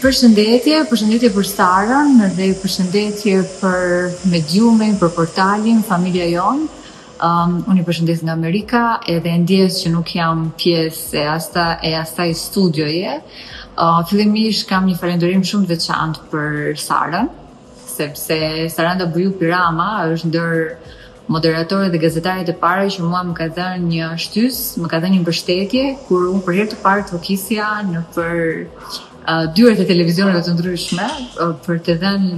Përshëndetje për Sarën dhe përshëndetje për mediumin, për portalin, familja jonë. Unë i përshëndes nga Amerika edhe ndjes që nuk jam pjesë e asaj studioje. Fillimisht kam një falënderim shumë të veçantë për Sarën, sepse Saranda Buju Pirama është ndër moderatorët dhe gazetarit e parë që mua më ka dhënë një shtys, më ka dhënë një mbështetje kur unë për herë të parë të vokisja në për dyert e televizioneve të ndryshme për të dhënë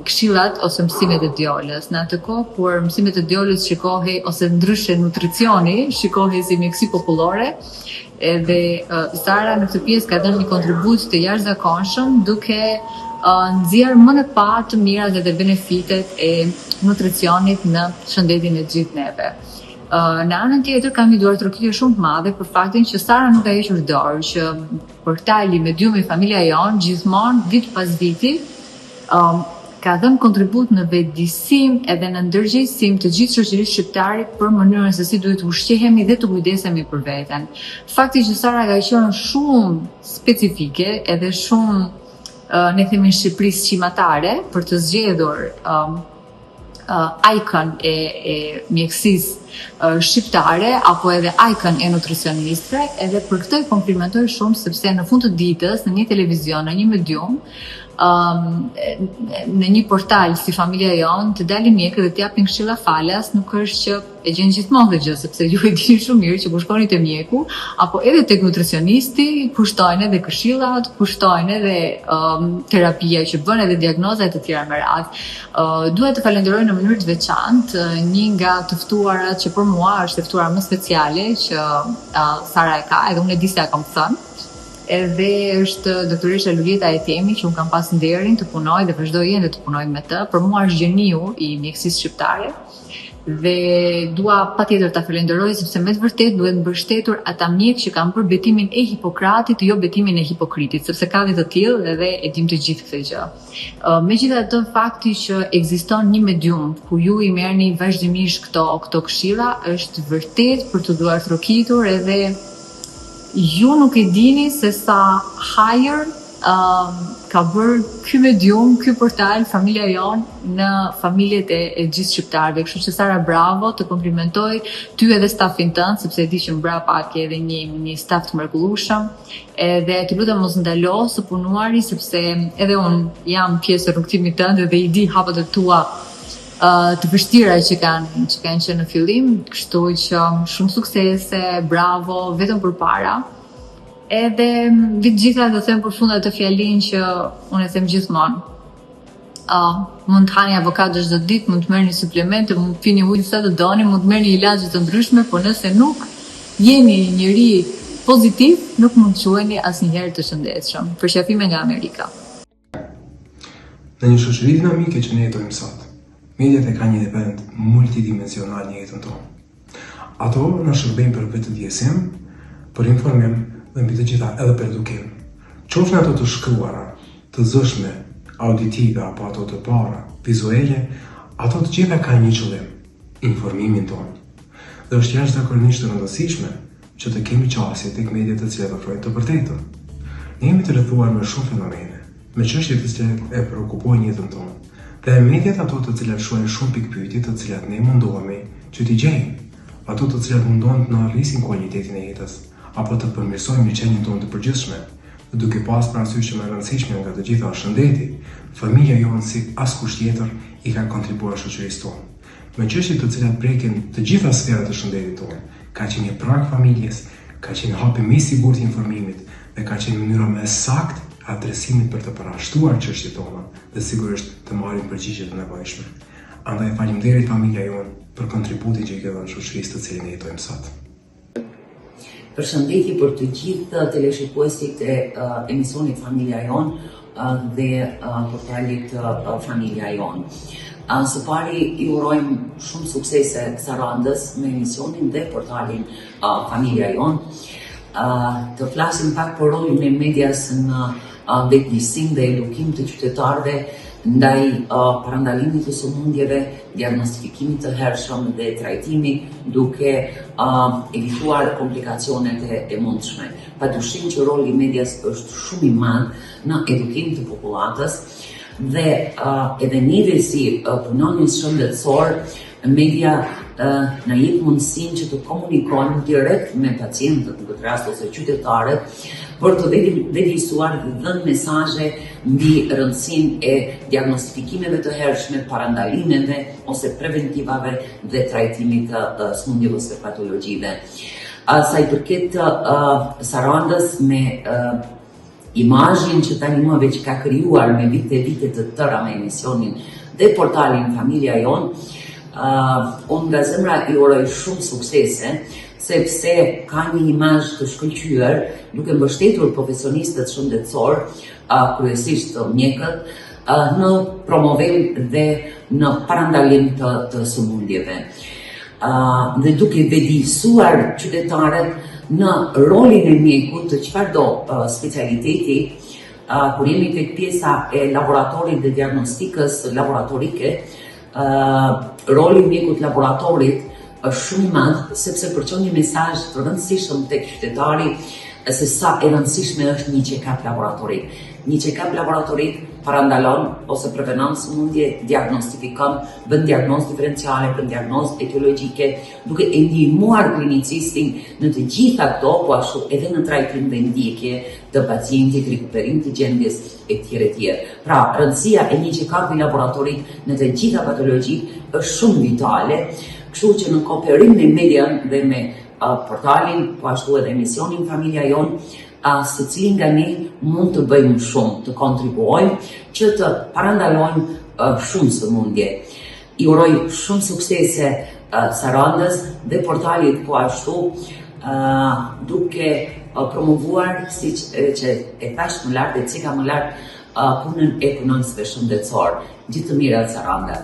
këshillat ose mësimet e djalës. Në atë kohë kur mësimet e djalës shikohej ose ndryshe nutricioni shikohej si mjekësi popullore, edhe Sara në këtë pjesë ka dhënë një kontribut të jashtëzakonshëm duke nxjerrë më në parë të mirat dhe benefitet e nutricionit në shëndetin e gjithë neve. Në anën tjetër kam një duartërokitje shumë të madhe për faktin që Sara nuk ka hequr dorë, që portali Mediumi Familja Jon gjithmonë vit pas viti ka dhënë kontribut në vetëdijsim edhe në ndërgjegjësim të gjithë shoqërisë shqiptare për mënyrën se si duhet të ushqehemi dhe të kujdesemi për veten. Fakti që Sara ka qenë shumë specifike edhe shumë ne themi në Shqipëri sqimatare për të zgjedhur icon e mjekësisë shqiptare apo edhe icon e nutricionistëve, edhe për këtë i komplimentoj shumë sepse në fund të ditës në një televizion, në një medium, në një portal si Familja Jon, të dalin mjekët dhe t'japin këshilla falas, nuk është që e gjen gjithmonë dhe gjë, sepse ju e dini shumë mirë që kur shkoni te mjeku apo edhe tek nutricionisti, kushtojnë edhe këshillat, kushtojnë edhe terapia që bën edhe diagnoza të tjera me radhë. Dua të falenderoj në mënyrë të veçantë një nga të ftuarat që për mua është e ftuara më speciale që Sara e ka, edhe unë e di se ja kam thënë. Edhe është doktoresha Lulieta Etemi, që unë kam pas nderin të punoj dhe vazhdoj ende të punoj me të. Për mua është gjeniu i mjekësisë shqiptare dhe dua patjetër ta falenderoj sepse me të vërtetë duhet mbështetur ata mjekë që kanë bërë betimin e Hipokratit, jo betimin e Hipokritit, sepse ka dhe të tillë edhe e dim të gjithë këtë gjë. Megjithatë, fakti që ekziston një medium ku ju i merrni vazhdimisht këto këshilla është vërtet për të duartrokitur edhe ju nuk e dini se sa hajër ka bërë ky medium, ky portal Familja Jon në familjet e gjithë shqiptarëve. Kështu që Sara, bravo, të komplimentoj ty edhe stafin tënd, sepse e di që mbrapa ke edhe një staf të mrekullueshëm. Edhe të lutem mos ndalo së punuari, sepse edhe unë jam pjesë e rrugtimit tënd dhe i di hapat e tua të vështira që kanë qenë në fillim, kështu që shumë suksese, bravo, vetëm përpara. Edhe vi të gjitha do them për fund atë fjalinë që unë e them gjithmonë. Mund të hani avokado çdo ditë, mund të merrni suplemente, mund të pini ujë sa të doni, mund të merrni ilazhe të ndryshme, por nëse nuk jeni njëri pozitiv, nuk mund të quheni asnjëherë të shëndetshëm. Përqafime nga Amerika. Në një shoqëri dinamike që ne jetojmë sot, mediat e kanë një depend multidimensional në jetën tonë. Ato na shërbejnë për vetëdijsim, për informim dhe mbi të gjitha edhe për edukim. Qofshin ato të shkruara, të zëshme, auditive apo ato të para, vizuale, ato të gjitha kanë një qëllim, informimin tonë. Dhe është jashtëzakonisht e rëndësishme që të kemi qasje tek mediat të cilat ofrojnë të vërtetën. Ne jemi të rrethuar me shumë fenomene, me çështje të cilat e shqetësojnë jetën tonë. Dhe mediat ato të cilat shojnë shumë pikpyetje të cilat ne mundohemi që t'i gjejmë, ato të cilat mundohen të na arrisin cilëtetin e jetës, apo të përmirësojmë qenien tonë të përgjithshme, dhe duke pas parasysh që më e rëndësishme nga të gjitha është shëndeti, Familja Jon si askush tjetër i ka kontribuar shoqërisë tonë. Me çështje të cilat prekin të gjitha sferat e shëndetit tonë, ka qenë një prag familjes, ka qenë hapi më i sigurt i informimit dhe ka qenë mënyra më e saktë adresimit për të parashtuar çështjet tona dhe sigurisht të marrim përgjigjet e nevojshme. Andaj faleminderit Familja Jon për kontributin që i ke dhënë shoqërisë të cilën ne jetojmë sot. Përshëndetje për të gjithë teleshikuesit e emisionit Familja Jon dhe portalit Familja Jon. Së pari i urojmë shumë suksese Sarandës me emisionin dhe portalin Familja Jon. Të flasim pak për rolin e medias në vetëdijsim dhe edukim të qytetarëve ndaj parandalimit të sëmundjeve, diagnostifikimit të hershëm dhe trajtimi duke evituar komplikacionet e mundshme. Padyshim që roli i medias është shumë i madh në edukim të popullatës dhe edhe neve si punonjës shëndetësor, media na jep mundësinë që të komunikojmë direkt me pacientët në këtë rast ose qytetarët për të vlerësuar dhe dhënë mesazhe mbi rëndësinë e diagnostifikimeve të hershme, parandalimeve ose preventivave dhe trajtimit të sëmundjeve ose patologjive. Sa i përket Sarandës me imazhin që tani më veç ka krijuar me vite të tëra me emisionin dhe portalin Familja Jon, unë nga zemra i uroj shumë suksese, sepse ka një imazh të shkëlqyer duke mbështetur profesionistët shëndetësor, kryesisht mjekët, në promovim dhe në parandalim të sëmundjeve. Dhe duke vetëdijsuar qytetarët në rolin e mjekut të çfarëdo specialiteti, kur jemi tek pjesa e laboratorit dhe diagnostikës laboratorike, roli i mjekut laboratorit është shumë i madh sepse përçon një mesazh të rëndësishëm tek qytetari se sa e rëndësishme është një check-up laboratorik. Një check-up laboratorik parandalon ose prevenon sëmundje, diagnostifikon, bën diagnozë diferenciale, bën diagnozë etiologjike, duke e ndihmuar klinicistin në të gjitha këto, po ashtu edhe në trajtim dhe ndjekje të pacientit, rikuperim të gjendjes etj. Pra, rëndësia e një check-upi laboratorik në të gjitha patologjitë është shumë vitale, kështu që në kooperim me median dhe me portalin, po ashtu edhe emisionin Familja Jon, secili nga ne mund të bëjmë shumë, të kontribuojmë që të parandalojmë shumë sëmundje. I uroj shumë suksese Sarandës dhe portalit po ashtu, duke promovuar, siç që e thash më lart dhe cika më lart, punën e punonjësve shëndetësor. Gjithë të mirat Saranda.